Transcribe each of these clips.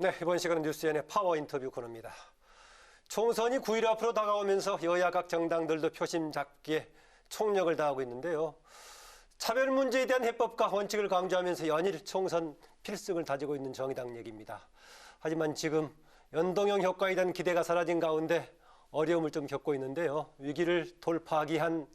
네, 이번 시간은 뉴스엔의 파워 인터뷰 코너입니다. 총선이 9일 앞으로 다가오면서 여야 각 정당들도 표심 잡기에 총력을 다하고 있는데요. 차별 문제에 대한 해법과 원칙을 강조하면서 연일 총선 필승을 다지고 있는 정의당 얘기입니다. 하지만 지금 연동형 효과에 대한 기대가 사라진 가운데 어려움을 좀 겪고 있는데요. 위기를 돌파하기 위한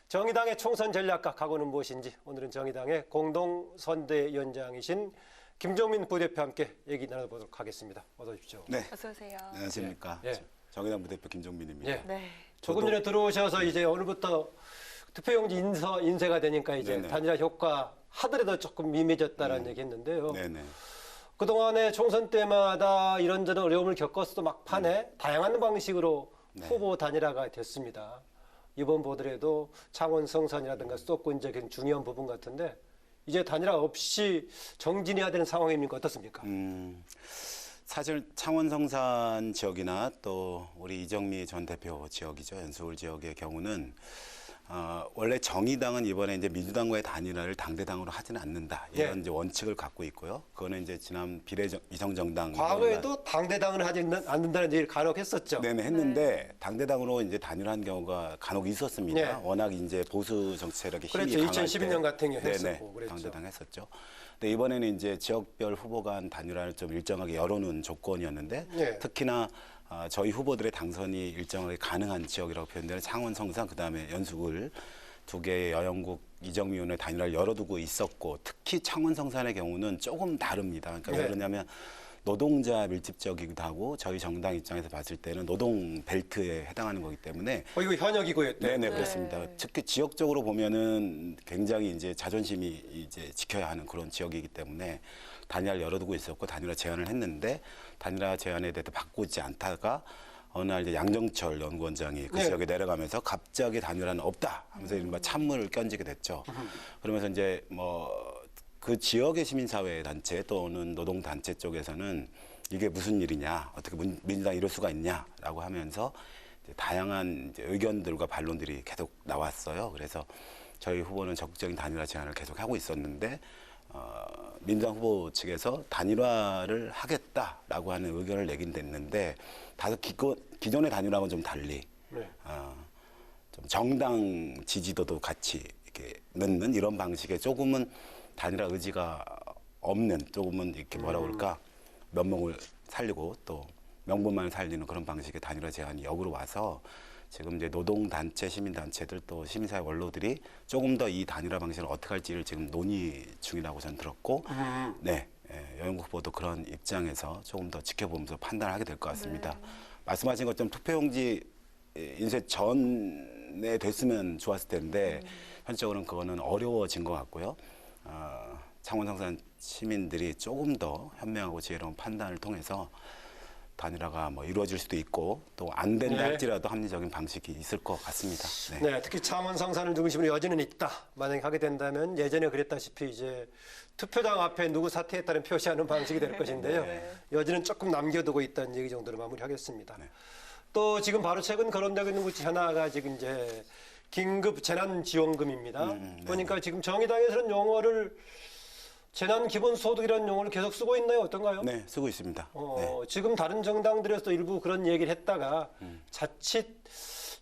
정의당의 총선 전략과 각오는 무엇인지 오늘은 정의당의 공동선대위원장이신 김종민 부대표와 함께 얘기 나눠보도록 하겠습니다. 어서 오십시오. 네. 어서 오세요. 안녕하십니까. 네. 정의당 부대표 김종민입니다. 네. 네. 조금 전에 들어오셔서 이제 오늘부터 투표용지 인쇄가 되니까 이제 네네. 단일화 효과 하더라도 조금 미미해졌다라는 얘기 했는데요. 네네. 그동안에 총선 때마다 이런저런 어려움을 겪었어도 막판에 다양한 방식으로 네. 후보 단일화가 됐습니다. 이번 보더라도 창원 성산이라든가 수도권적인 중요한 부분 같은데 이제 단일화 없이 정진해야 되는 상황입니까? 어떻습니까? 사실 창원 성산 지역이나 또 우리 이정미 전 대표 지역이죠. 연수울 지역의 경우는 원래 정의당은 이번에 이제 민주당과의 단일화를 당대당으로 하지는 않는다. 이런 네. 이제 원칙을 갖고 있고요. 그거는 이제 지난 비례위성정당 과거에도 당대당을 하지 않는다는 얘기를 간혹 했었죠. 네네 했는데 당대당으로 이제 단일화한 경우가 간혹 있었습니다. 네. 워낙 이제 보수 정치 세력의 힘이 그렇죠. 강할 2012년 같은 경우 네네, 했었고 그랬죠. 당대당 했었죠. 근데 이번에는 이제 지역별 후보 간 단일화를 좀 일정하게 열어놓은 조건이었는데 네. 특히나 저희 후보들의 당선이 일정하게 가능한 지역이라고 표현되는 창원, 성산, 그다음에 연수굴 두 개의 여영국 이정미 의원의 단일화를 열어두고 있었고 특히 창원, 성산의 경우는 조금 다릅니다. 그러니까 왜 네. 그러냐면 노동자 밀집적이기도 하고 저희 정당 입장에서 봤을 때는 노동 벨트에 해당하는 거기 때문에 이거 현역이고였대. 네네 그렇습니다. 특히 지역적으로 보면은 굉장히 이제 자존심이 이제 지켜야 하는 그런 지역이기 때문에 단일화를 열어두고 있었고 단일화 제안을 했는데 단일화 제안에 대해서 바꾸지 않다가 어느 날 이제 양정철 연구원장이 그 네. 지역에 내려가면서 갑자기 단일화는 없다 하면서 이른바 찬물을 껴ஞ்지게 됐죠. 그러면서 이제 그 지역의 시민사회 단체 또는 노동단체 쪽에서는 이게 무슨 일이냐, 어떻게 민주당이 이럴 수가 있냐라고 하면서 이제 다양한 이제 의견들과 반론들이 계속 나왔어요. 그래서 저희 후보는 적극적인 단일화 제안을 계속 하고 있었는데 민주당 후보 측에서 단일화를 하겠다라고 하는 의견을 내긴 됐는데 다소 기존의 단일화하고는 좀 달리 네. 좀 정당 지지도도 같이 이렇게 넣는 이런 방식의 조금은 단일화 의지가 없는 조금은 이렇게 뭐라 그럴까 면목을 살리고 또 명분만 살리는 그런 방식의 단일화 제안이 역으로 와서 지금 이제 노동단체, 시민단체들 또 시민사회 원로들이 조금 더 이 단일화 방식을 어떻게 할지를 지금 논의 중이라고 저는 들었고, 네, 여영국 후보도 그런 입장에서 조금 더 지켜보면서 판단을 하게 될 것 같습니다. 네. 말씀하신 것처럼 투표용지 인쇄 전에 됐으면 좋았을 텐데 현실적으로는 그거는 어려워진 것 같고요. 창원 성산 시민들이 조금 더 현명하고 지혜로운 판단을 통해서 단일화가 이루어질 수도 있고 또 안 된다 네. 할지라도 합리적인 방식이 있을 것 같습니다. 네. 네, 특히 창원 성산을 중심으로 여지는 있다. 만약에 하게 된다면 예전에 그랬다시피 이제 투표장 앞에 누구 사퇴했다는 표시하는 방식이 될 것인데요. 네. 여지는 조금 남겨두고 있다는 얘기 정도로 마무리하겠습니다. 네. 또 지금 바로 최근 거론되고 있는 것 하나가 지금 이제 긴급 재난지원금입니다. 네. 보니까 지금 정의당에서는 용어를 재난기본소득이라는 용어를 계속 쓰고 있나요? 어떤가요? 네, 쓰고 있습니다. 네. 지금 다른 정당들에서도 일부 그런 얘기를 했다가 자칫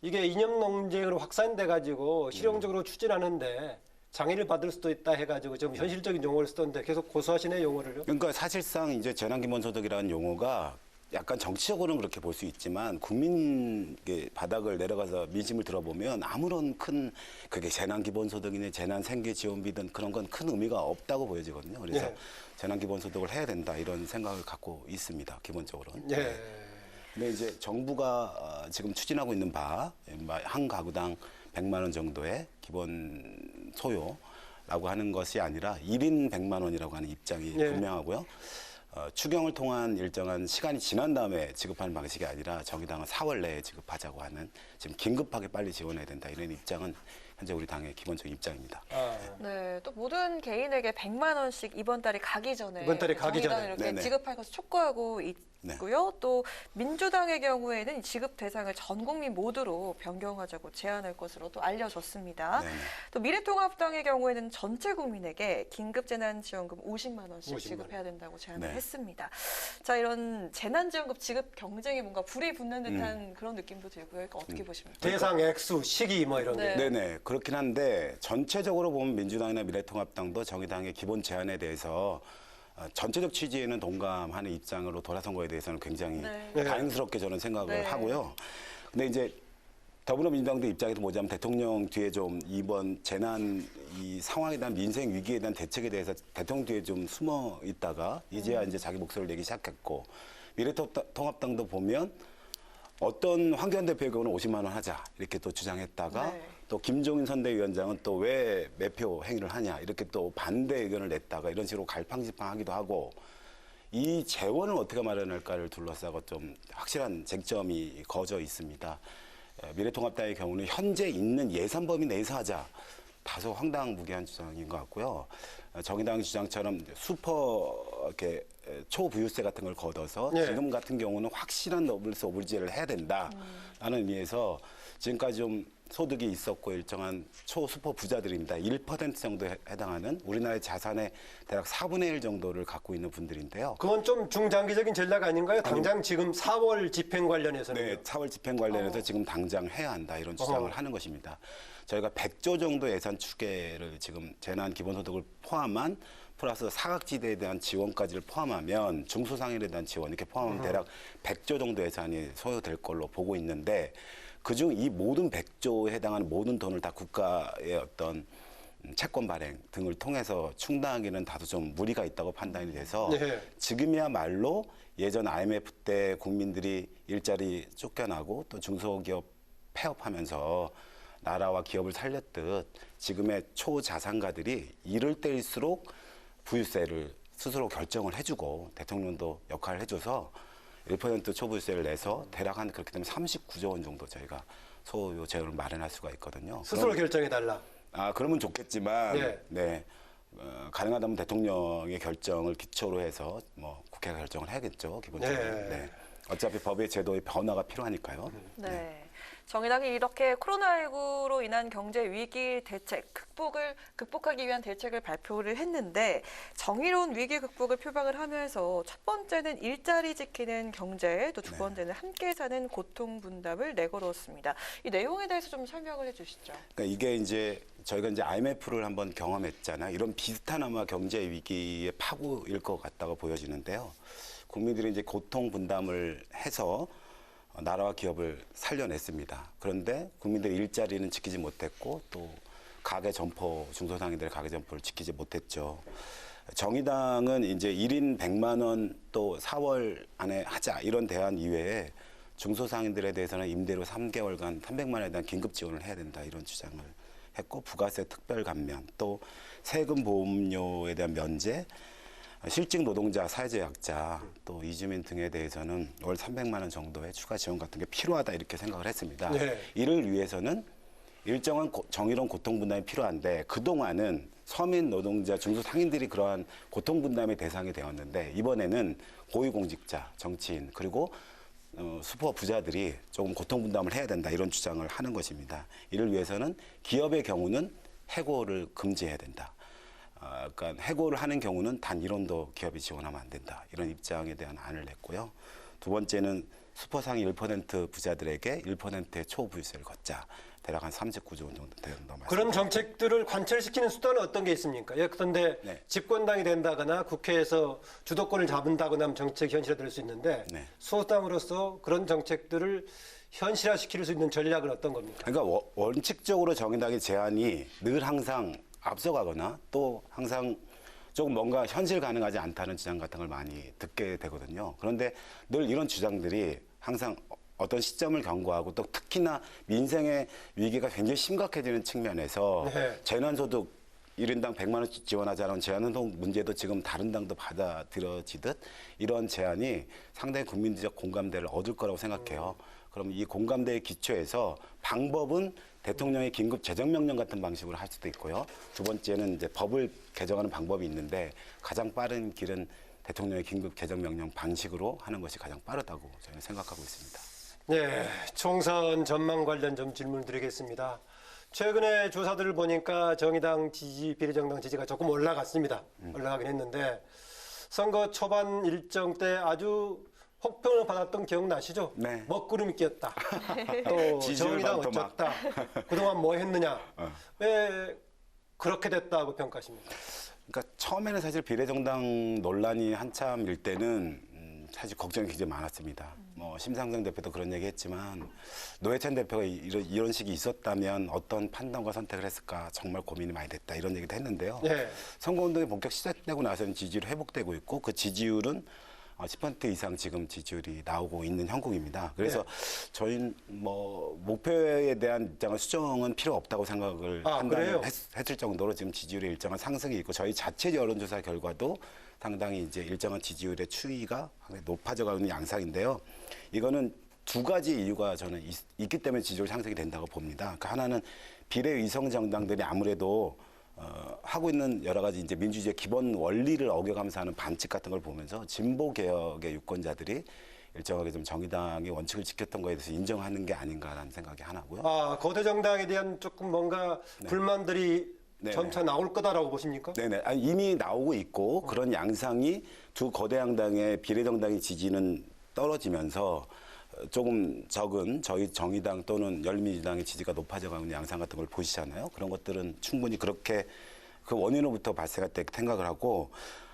이게 이념 논쟁으로 확산돼 가지고 실용적으로 추진하는데 장애를 받을 수도 있다 해가지고 좀 현실적인 용어를 쓰던데 계속 고수하시네 용어를요. 그러니까 사실상 이제 재난기본소득이라는 용어가 약간 정치적으로는 그렇게 볼 수 있지만 국민 바닥을 내려가서 민심을 들어보면 아무런 큰 그게 재난기본소득이니 재난생계지원비든 그런 건 큰 의미가 없다고 보여지거든요. 그래서 예. 재난기본소득을 해야 된다 이런 생각을 갖고 있습니다. 기본적으로는. 예. 근데 이제 정부가 지금 추진하고 있는 바 한 가구당 100만 원 정도의 기본 소요라고 하는 것이 아니라 1인 100만 원이라고 하는 입장이 예. 분명하고요. 추경을 통한 일정한 시간이 지난 다음에 지급하는 방식이 아니라 정의당은 4월 내에 지급하자고 하는 지금 긴급하게 빨리 지원해야 된다 이런 입장은 현재 우리 당의 기본적인 입장입니다. 네, 또 모든 개인에게 100만 원씩 이번 달에 가기 전에 이번 달에 가기 정의당은 전에. 이렇게 네네. 지급할 것을 촉구하고 있고요. 또 민주당의 경우에는 이 지급 대상을 전 국민 모두로 변경하자고 제안할 것으로 또 알려졌습니다. 네네. 또 미래통합당의 경우에는 전체 국민에게 긴급재난지원금 50만 원씩 50만 지급해야 된다고 제안을 네. 했습니다. 자, 이런 재난지원금 지급 경쟁에 뭔가 불이 붙는 듯한 그런 느낌도 들고요. 그러니까 어떻게 보십니까? 대상 액수, 시기 뭐 이런 네. 게. 네네. 그렇긴 한데 전체적으로 보면 민주당이나 미래통합당도 정의당의 기본 제안에 대해서 전체적 취지에는 동감하는 입장으로 돌아선 거에 대해서는 굉장히 네. 다행스럽게 저는 생각을 네. 하고요. 근데 이제 더불어민주당도 입장에서 보자면 대통령 뒤에 좀 이번 재난 이 상황에 대한 민생 위기에 대한 대책에 대해서 대통령 뒤에 좀 숨어 있다가 이제야 이제 자기 목소리를 내기 시작했고 미래통합당도 보면 어떤 황교안 대표의 경우는 50만 원 하자 이렇게 또 주장했다가 네. 또 김종인 선대위원장은 또 왜 매표 행위를 하냐 이렇게 또 반대 의견을 냈다가 이런 식으로 갈팡질팡하기도 하고 이 재원을 어떻게 마련할까를 둘러싸고 좀 확실한 쟁점이 거져 있습니다. 미래통합당의 경우는 현재 있는 예산 범위 내에서 하자. 다소 황당무계한 주장인 것 같고요. 정의당 주장처럼 슈퍼 이렇게 초부유세 같은 걸 걷어서 네. 지금 같은 경우는 확실한 더블스 오블지를 해야 된다라는 의미에서 지금까지 좀 소득이 있었고 일정한 초슈퍼 부자들입니다. 1% 정도에 해당하는 우리나라의 자산의 대략 4분의 1 정도를 갖고 있는 분들인데요. 그건 좀 중장기적인 전략 아닌가요? 당장 지금 4월 집행 관련해서는. 네, 4월 집행 관련해서 지금 당장 해야 한다 이런 주장을 하는 것입니다. 저희가 100조 정도 예산 추계를 지금 재난 기본소득을 포함한 플러스 사각지대에 대한 지원까지를 포함하면 중소상인에 대한 지원 이렇게 포함하면 대략 100조 정도 예산이 소요될 걸로 보고 있는데 그중 이 모든 100조에 해당하는 모든 돈을 다 국가의 어떤 채권 발행 등을 통해서 충당하기는 다소 좀 무리가 있다고 판단이 돼서 네. 지금이야말로 예전 IMF 때 국민들이 일자리 쫓겨나고 또 중소기업 폐업하면서 나라와 기업을 살렸듯 지금의 초자산가들이 이럴 때일수록 부유세를 스스로 결정을 해주고 대통령도 역할을 해줘서 1% 초부유세를 내서 대략 한 그렇게 되면 39조 원 정도 저희가 소요 재원을 마련할 수가 있거든요. 스스로 결정해달라. 그러면 좋겠지만 네. 네. 가능하다면 대통령의 결정을 기초로 해서 뭐 국회가 결정을 해야겠죠. 기본적으로. 네. 네. 어차피 법의 제도의 변화가 필요하니까요. 네. 정의당이 이렇게 코로나19로 인한 경제 위기 대책 극복하기 위한 대책을 발표를 했는데 정의로운 위기 극복을 표방을 하면서 첫 번째는 일자리 지키는 경제, 또 두 번째는 함께 사는 고통 분담을 내걸었습니다. 이 내용에 대해서 좀 설명을 해주시죠. 그러니까 이게 이제 저희가 이제 IMF를 한번 경험했잖아요. 이런 비슷한 아마 경제 위기의 파고일 것 같다고 보여지는데요. 국민들이 이제 고통 분담을 해서 나라와 기업을 살려냈습니다. 그런데 국민들의 일자리는 지키지 못했고 또 가계 점포, 중소상인들의 가계 점포를 지키지 못했죠. 정의당은 이제 1인 100만 원 또 4월 안에 하자 이런 대안 이외에 중소상인들에 대해서는 임대료 3개월간 300만 원에 대한 긴급 지원을 해야 된다 이런 주장을 했고 부가세 특별 감면 또 세금 보험료에 대한 면제 실직 노동자, 사회적 약자, 또 이주민 등에 대해서는 월 300만 원 정도의 추가 지원 같은 게 필요하다 이렇게 생각을 했습니다. 네. 이를 위해서는 일정한 정의로운 고통 분담이 필요한데 그동안은 서민 노동자, 중소상인들이 그러한 고통 분담의 대상이 되었는데 이번에는 고위공직자, 정치인 그리고 슈퍼 부자들이 조금 고통 분담을 해야 된다 이런 주장을 하는 것입니다. 이를 위해서는 기업의 경우는 해고를 금지해야 된다. 그러니까 해고를 하는 경우는 단 1원도 기업이 지원하면 안 된다. 이런 입장에 대한 안을 냈고요. 두 번째는 슈퍼상위 1% 부자들에게 1%의 초부유세를 걷자. 대략 한 39조 원 정도 된다고 그런 말씀드립니다. 정책들을 관철시키는 수단은 어떤 게 있습니까? 예컨대 네. 집권당이 된다거나 국회에서 주도권을 잡은다거나 하면 정책이 현실화될 수 있는데 네. 수호당으로서 그런 정책들을 현실화시킬 수 있는 전략은 어떤 겁니까? 그러니까 원칙적으로 정의당의 제안이 늘 항상 앞서가거나 또 항상 조금 뭔가 현실 가능하지 않다는 주장 같은 걸 많이 듣게 되거든요. 그런데 늘 이런 주장들이 항상 어떤 시점을 경고하고 또 특히나 민생의 위기가 굉장히 심각해지는 측면에서 네. 재난소득 1인당 100만 원씩 지원하자는 재난소득 문제도 지금 다른 당도 받아들여지듯 이런 제안이 상당히 국민적 공감대를 얻을 거라고 생각해요. 그럼 이 공감대의 기초에서 방법은 대통령의 긴급 재정명령 같은 방식으로 할 수도 있고요. 두 번째는 이제 법을 개정하는 방법이 있는데 가장 빠른 길은 대통령의 긴급 재정명령 방식으로 하는 것이 가장 빠르다고 저는 생각하고 있습니다. 네, 총선 전망 관련 좀 질문 드리겠습니다. 최근에 조사들을 보니까 정의당 지지, 비례정당 지지가 조금 올라갔습니다. 올라가긴 했는데 선거 초반 일정 때 아주 혹평을 받았던 기억나시죠? 네. 먹구름이 끼었다. 또 지지율 정의당 반토막. 어쩌다. 그동안 뭐 했느냐. 왜 그렇게 됐다고 평가하십니까? 그러니까 처음에는 사실 비례정당 논란이 한참일 때는 사실 걱정이 굉장히 많았습니다. 뭐 심상정 대표도 그런 얘기했지만 노회찬 대표가 이런 식이 있었다면 어떤 판단과 선택을 했을까 정말 고민이 많이 됐다 이런 얘기도 했는데요. 네. 선거운동이 본격 시작되고 나서는 지지율이 회복되고 있고 그 지지율은 10% 이상 지금 지지율이 나오고 있는 형국입니다. 그래서 저희는 뭐 목표에 대한 입장을 수정은 필요 없다고 생각을 그래요? 했을 정도로 지금 지지율의 일정한 상승이 있고 저희 자체 여론조사 결과도 상당히 이제 일정한 지지율의 추이가 상당히 높아져가고 있는 양상인데요. 이거는 두 가지 이유가 저는 있기 때문에 지지율 상승이 된다고 봅니다. 그러니까 하나는 비례위성 정당들이 아무래도 하고 있는 여러 가지 이제 민주주의의 기본 원리를 어겨가면서 하는 반칙 같은 걸 보면서 진보 개혁의 유권자들이 일정하게 좀 정의당의 원칙을 지켰던 거에 대해서 인정하는 게 아닌가라는 생각이 하나고요. 거대 정당에 대한 조금 뭔가 불만들이 네네. 점차 나올 거다라고 보십니까? 네네. 아니, 이미 나오고 있고 그런 양상이 두 거대 양당의 비례정당의 지지는 떨어지면서 조금 적은 저희 정의당 또는 열린민주당의 지지가 높아져가는 양상 같은 걸 보시잖아요. 그런 것들은 충분히 그렇게 그 원인으로부터 발생했다고 생각을 하고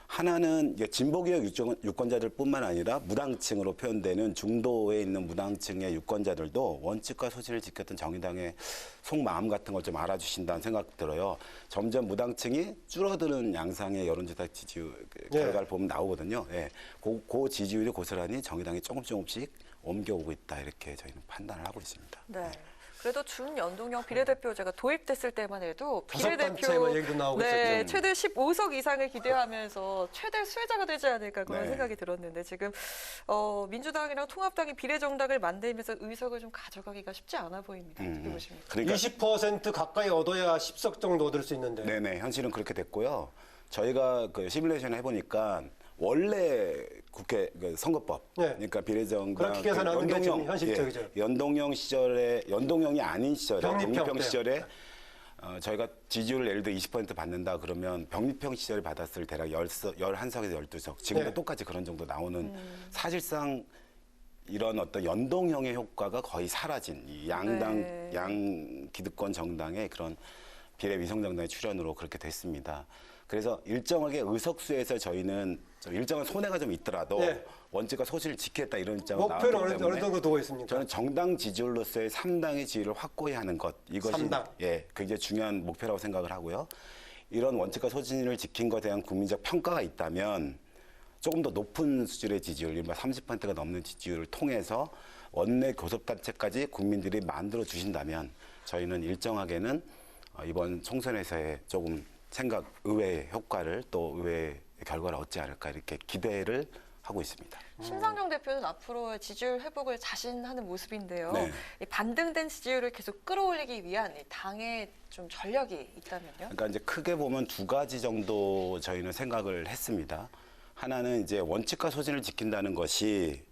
하나는 진보개혁 유권자들뿐만 아니라 무당층으로 표현되는 중도에 있는 무당층의 유권자들도 원칙과 소신을 지켰던 정의당의 속마음 같은 걸 좀 알아주신다는 생각 들어요. 점점 무당층이 줄어드는 양상의 여론조사 지지율 결과를 보면 나오거든요. 예. 그 지지율이 고스란히 정의당이 조금씩 옮겨오고 있다 이렇게 저희는 판단을 하고 있습니다. 네. 그래도 준연동형 비례대표제가 도입됐을 때만 해도 단체 비례대표 뭐 얘기도 나오고 네, 있었죠. 최대 15석 이상을 기대하면서 최대 수혜자가 되지 않을까 그런 네. 생각이 들었는데 지금 민주당이랑 통합당이 비례정당을 만들면서 의석을 좀 가져가기가 쉽지 않아 보입니다. 어떻게 보십니까? 그러니까 20% 가까이 얻어야 10석 정도 얻을 수 있는데. 네네, 현실은 그렇게 됐고요. 저희가 그 시뮬레이션 해보니까 원래 국회 선거법, 네. 그러니까 비례정당 그렇게 계산하는 게 지금 현실적이죠. 연동형 시절에 연동형이 아닌 시절에 병립형 병립형 때. 시절에 저희가 지지율을 예를 들어 20% 받는다 그러면 병립형 시절에 받았을 대략 11석에서 12석 지금도 네. 똑같이 그런 정도 나오는 사실상 이런 어떤 연동형의 효과가 거의 사라진 이 양당 네. 양 기득권 정당의 그런 비례 위성 정당의 출현으로 그렇게 됐습니다. 그래서 일정하게 의석수에서 저희는 좀 일정한 손해가 좀 있더라도 네. 원칙과 소신을 지켰다 이런 입장을 목표는 나왔기 때문에 어느 정도 두고 있습니까? 저는 정당 지지율로서의 3당의 지위를 확고히 하는 것 이것이 3당. 굉장히 중요한 목표라고 생각을 하고요. 이런 원칙과 소신을 지킨 것에 대한 국민적 평가가 있다면 조금 더 높은 수준의 지지율, 이른바 30%가 넘는 지지율을 통해서 원내 교섭단체까지 국민들이 만들어 주신다면 저희는 일정하게는 이번 총선에서의 조금 의외의 효과를 또 의외의 결과를 얻지 않을까 이렇게 기대를 하고 있습니다. 심상정 대표는 앞으로의 지지율 회복을 자신하는 모습인데요. 네. 이 반등된 지지율을 계속 끌어올리기 위한 이 당의 좀 전략이 있다면요? 그러니까 이제 크게 보면 두 가지 정도 저희는 생각을 했습니다. 하나는 이제 원칙과 소신을 지킨다는 것이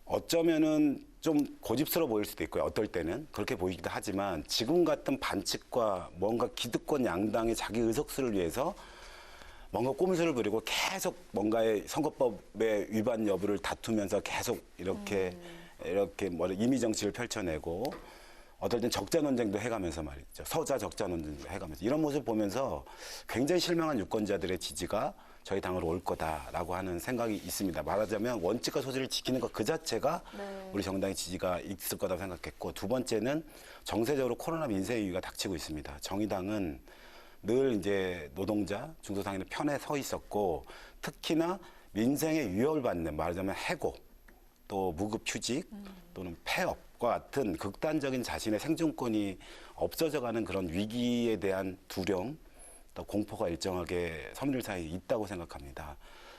어쩌면은 좀 고집스러워 보일 수도 있고요. 어떨 때는 그렇게 보이기도 하지만 지금 같은 반칙과 뭔가 기득권 양당의 자기 의석수를 위해서 뭔가 꼼수를 부리고 계속 뭔가의 선거법의 위반 여부를 다투면서 계속 이렇게 이미 정치를 펼쳐내고 어떨 땐 적자 논쟁도 해가면서 말이죠. 서자 적자 논쟁도 해가면서 이런 모습 보면서 굉장히 실망한 유권자들의 지지가 저희 당으로 올 거다라고 하는 생각이 있습니다. 말하자면 원칙과 소지를 지키는 것 그 자체가 네. 우리 정당의 지지가 있을 거라고 생각했고, 두 번째는 정세적으로 코로나 민생 위기가 닥치고 있습니다. 정의당은 늘 이제 노동자, 중소상인의 편에 서 있었고, 특히나 민생에 위협을 받는, 말하자면 해고, 또 무급휴직 또는 폐업과 같은 극단적인 자신의 생존권이 없어져가는 그런 위기에 대한 두려움, 또 공포가 일정하게 서민들 사이에 있다고 생각합니다.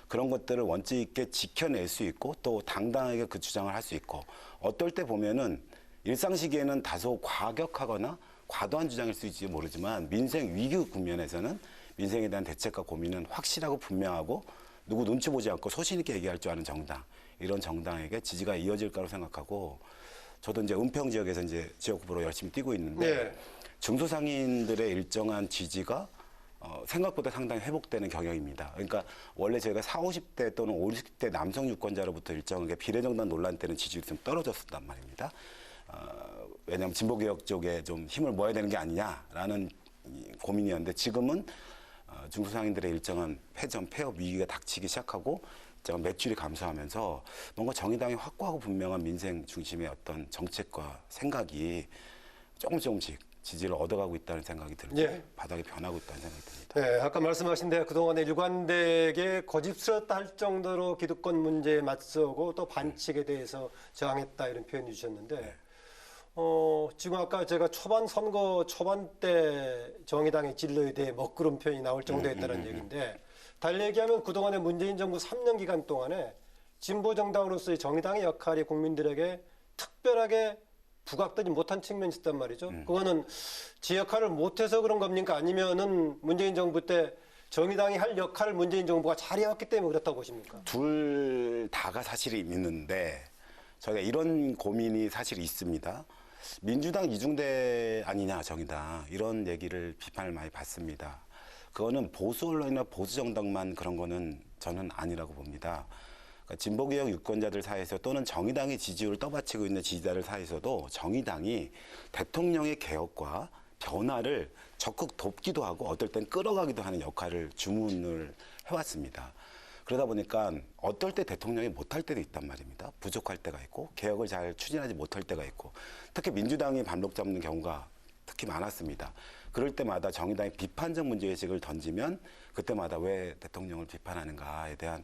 그런 것들을 원칙 있게 지켜낼 수 있고 또 당당하게 그 주장을 할 수 있고, 어떨 때 보면은 일상 시기에는 다소 과격하거나 과도한 주장일 수 있을지 모르지만 민생 위기 국면에서는 민생에 대한 대책과 고민은 확실하고 분명하고 누구 눈치 보지 않고 소신 있게 얘기할 줄 아는 정당, 이런 정당에게 지지가 이어질 거라고 생각하고, 저도 이제 은평 지역에서 이제 지역 후보로 열심히 뛰고 있는데 네. 중소상인들의 일정한 지지가 생각보다 상당히 회복되는 경향입니다. 그러니까 원래 저희가 40, 50대 또는 50대 남성 유권자로부터 일정하게 비례정당 논란 때는 지지율이 좀 떨어졌었단 말입니다. 왜냐하면 진보개혁 쪽에 좀 힘을 모아야 되는 게 아니냐라는 고민이었는데, 지금은 중소상인들의 일정한 패전, 폐업 위기가 닥치기 시작하고 일정한 매출이 감소하면서 뭔가 정의당이 확고하고 분명한 민생 중심의 어떤 정책과 생각이 조금씩 지지를 얻어가고 있다는 생각이 들고 예. 바닥이 변하고 있다는 생각이 듭니다. 네, 아까 말씀하신 대로 그동안에 일관되게 고집스럽다 할 정도로 기득권 문제에 맞서고 또 반칙에 대해서 저항했다, 이런 표현을 주셨는데, 지금 아까 제가 선거 초반 때 정의당의 진로에 대해 먹구름 표현이 나올 정도였다는 얘기인데, 달리 얘기하면 그동안의 문재인 정부 3년 기간 동안에 진보 정당으로서의 정의당의 역할이 국민들에게 특별하게 부각되지 못한 측면이 있었단 말이죠. 그거는 지 역할을 못해서 그런 겁니까? 아니면은 문재인 정부 때 정의당이 할 역할을 문재인 정부가 잘해왔기 때문에 그렇다고 보십니까? 둘 다가 사실이 있는데 저희가 이런 고민이 사실 있습니다. 민주당 이중대 아니냐, 정의당, 이런 얘기를 비판을 많이 받습니다. 그거는 보수 언론이나 보수 정당만 그런 거는 저는 아니라고 봅니다. 그러니까 진보개혁 유권자들 사이에서 또는 정의당의 지지율을 떠받치고 있는 지지자들 사이에서도 정의당이 대통령의 개혁과 변화를 적극 돕기도 하고 어떨 땐 끌어가기도 하는 역할을 주문을 해왔습니다. 그러다 보니까 어떨 때 대통령이 못할 때도 있단 말입니다. 부족할 때가 있고 개혁을 잘 추진하지 못할 때가 있고, 특히 민주당이 반록 잡는 경우가 특히 많았습니다. 그럴 때마다 정의당이 비판적 문제의식을 던지면 그때마다 왜 대통령을 비판하는가에 대한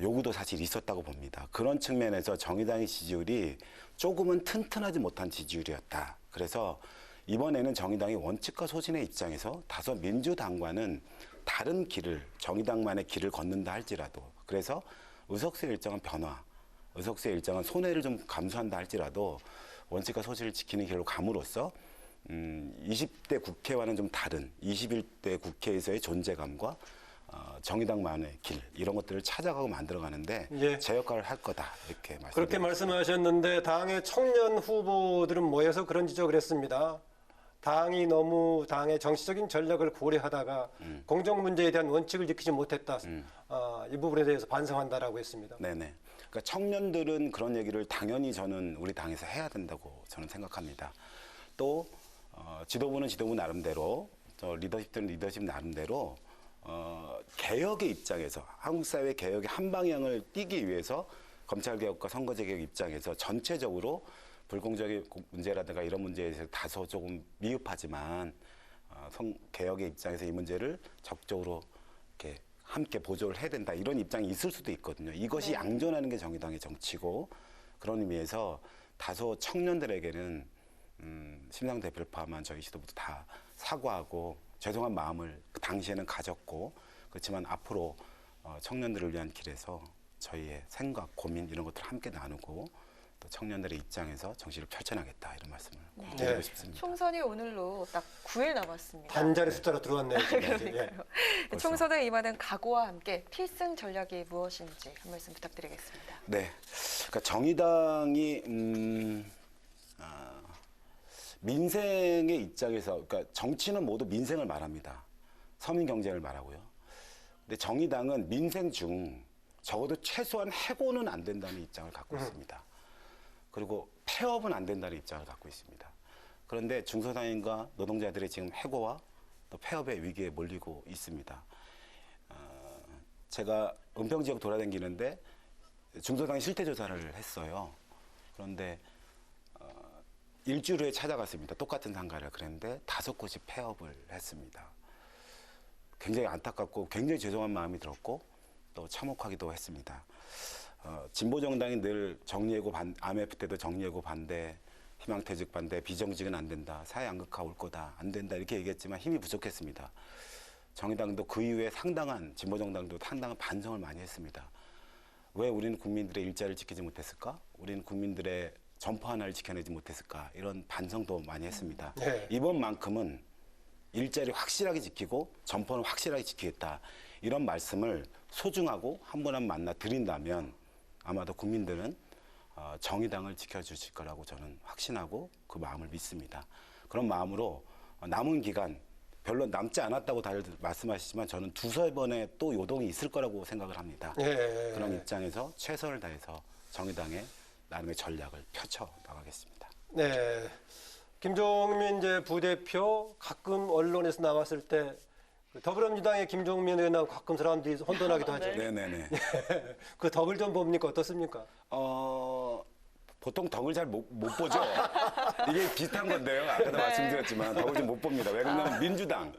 요구도 사실 있었다고 봅니다. 그런 측면에서 정의당의 지지율이 조금은 튼튼하지 못한 지지율이었다. 그래서 이번에는 정의당이 원칙과 소신의 입장에서 다소 민주당과는 다른 길을, 정의당만의 길을 걷는다 할지라도, 그래서 의석수의 일정한 변화, 의석수의 일정한 손해를 좀 감수한다 할지라도 원칙과 소신을 지키는 길로 감으로써 20대 국회와는 좀 다른 21대 국회에서의 존재감과 정의당만의 길, 이런 것들을 찾아가고 만들어가는데 예. 제 역할을 할 거다, 이렇게 말씀드립니다. 그렇게 말씀하셨는데 당의 청년 후보들은 모여서 그런 지적을 했습니다. 당이 너무 당의 정치적인 전략을 고려하다가 공정 문제에 대한 원칙을 지키지 못했다. 이 부분에 대해서 반성한다라고 했습니다. 네네. 그러니까 청년들은 그런 얘기를 당연히 저는 우리 당에서 해야 된다고 저는 생각합니다. 또 지도부는 지도부 나름대로, 리더십들은 리더십 나름대로 개혁의 입장에서, 한국 사회 개혁의 한 방향을 띄기 위해서 검찰개혁과 선거제개혁 입장에서 전체적으로 불공정의 문제라든가 이런 문제에 대해서 다소 조금 미흡하지만 개혁의 입장에서 이 문제를 적극적으로 이렇게 함께 보조를 해야 된다, 이런 입장이 있을 수도 있거든요. 이것이 양존하는 게 정의당의 정치고, 그런 의미에서 다소 청년들에게는 심상 대표를 포함한 저희 지도부도 다 사과하고 죄송한 마음을 그 당시에는 가졌고, 그렇지만 앞으로 청년들을 위한 길에서 저희의 생각, 고민 이런 것들을 함께 나누고 또 청년들의 입장에서 정치를 펼쳐나겠다, 이런 말씀을 꼭 드리고 네. 싶습니다. 총선이 오늘로 딱 9일 남았습니다. 반자리 숫자로 들어왔네요. 지금 이제. 예. 벌써. 총선에 임하는 각오와 함께 필승 전략이 무엇인지 한 말씀 부탁드리겠습니다. 네, 그러니까 정의당이 민생의 입장에서, 그러니까 정치는 모두 민생을 말합니다. 서민 경쟁을 말하고요. 근데 정의당은 민생 중 적어도 최소한 해고는 안 된다는 입장을 갖고 있습니다. 그리고 폐업은 안 된다는 입장을 갖고 있습니다. 그런데 중소상인과 노동자들이 지금 해고와 또 폐업의 위기에 몰리고 있습니다. 제가 은평 지역 돌아다니는데 중소상인 실태 조사를 했어요. 그런데 일주일 후에 찾아갔습니다. 똑같은 상가를. 그랬는데 5곳이 폐업을 했습니다. 굉장히 안타깝고 굉장히 죄송한 마음이 들었고 또 참혹하기도 했습니다. 진보 정당이 늘 정리해고 IMF 때도 정리해고 반대, 희망퇴직 반대, 비정직은 안 된다, 사회 양극화 올 거다, 안 된다 이렇게 얘기했지만 힘이 부족했습니다. 정의당도 그 이후에 진보 정당도 상당한 반성을 많이 했습니다. 왜 우리는 국민들의 일자리를 지키지 못했을까? 우리는 국민들의 점포 하나를 지켜내지 못했을까? 이런 반성도 많이 했습니다. 네. 이번만큼은 일자리 확실하게 지키고 점포는 확실하게 지키겠다. 이런 말씀을 소중하고 한 분 한 분 만나 드린다면 아마도 국민들은 정의당을 지켜주실 거라고 저는 확신하고 그 마음을 믿습니다. 그런 마음으로 남은 기간 별로 남지 않았다고 다들 말씀하시지만 저는 2-3번의 또 요동이 있을 거라고 생각을 합니다. 예. 그런 입장에서 최선을 다해서 정의당의 나름의 전략을 펼쳐 나가겠습니다. 네. 김종민 이제 부대표 가끔 언론에서 나왔을 때 더불어민주당의 김종민 의원하고 가끔 사람들이 혼돈하기도 하죠. 네네네. 그 덕을 좀 봅니까? 어떻습니까? 보통 덕을 잘 못 보죠. 이게 비슷한 건데요. 아까도 말씀드렸지만 덕을 좀 못 봅니다. 왜 그러냐면 민주당.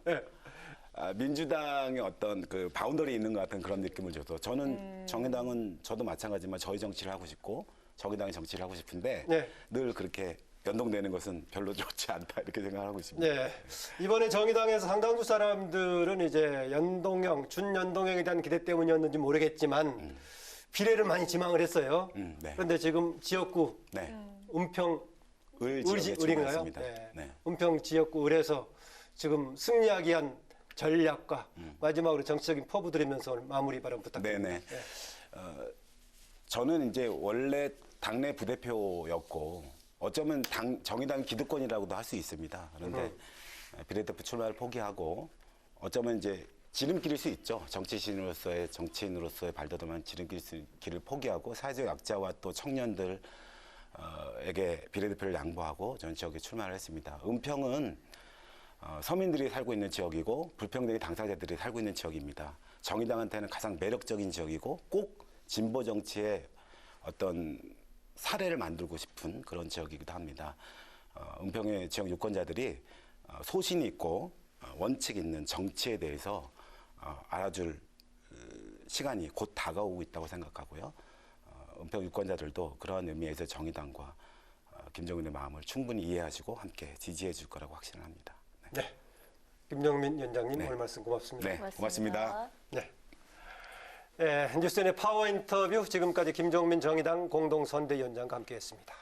민주당의 어떤 그 바운더리 있는 것 같은 그런 느낌을 줘서 저는 정의당은 저도 마찬가지지만 저희 정치를 하고 싶고 정의당의 정치를 하고 싶은데 네. 늘 그렇게 연동되는 것은 별로 좋지 않다 이렇게 생각하고 있습니다. 네. 이번에 정의당에서 상당수 사람들은 이제 준연동형에 대한 기대 때문이었는지 모르겠지만 비례를 많이 지망을 했어요. 네. 그런데 지금 지역구 네. 은평 을 지역에 을인가요? 출마했습니다. 네. 네. 은평 지역구 을에서 지금 승리하기 위한 전략과 마지막으로 정치적인 포부 드리면서 오늘 마무리 발언 부탁드립니다. 네네. 저는 이제 원래 당내 부대표였고 어쩌면 정의당 기득권이라고도 할 수 있습니다. 그런데 비례대표 출마를 포기하고 어쩌면 이제 지름길일 수 있죠. 정치인으로서의 발돋움한 지름길을 포기하고 사회적 약자와 또 청년들에게 비례대표를 양보하고 전 지역에 출마를 했습니다. 은평은 서민들이 살고 있는 지역이고 불평등의 당사자들이 살고 있는 지역입니다. 정의당한테는 가장 매력적인 지역이고 꼭 진보 정치의 어떤 사례를 만들고 싶은 그런 지역이기도 합니다. 은평의 지역 유권자들이 소신이 있고 원칙 있는 정치에 대해서 알아줄 시간이 곧 다가오고 있다고 생각하고요. 은평 유권자들도 그러한 의미에서 정의당과 김종민의 마음을 충분히 이해하시고 함께 지지해 줄 거라고 확신을 합니다. 네. 김종민 위원장님 네. 오늘 말씀 고맙습니다. 네, 고맙습니다. 네. 네, 뉴스엔의 파워 인터뷰 지금까지 김종민 정의당 공동선대위원장과 함께했습니다.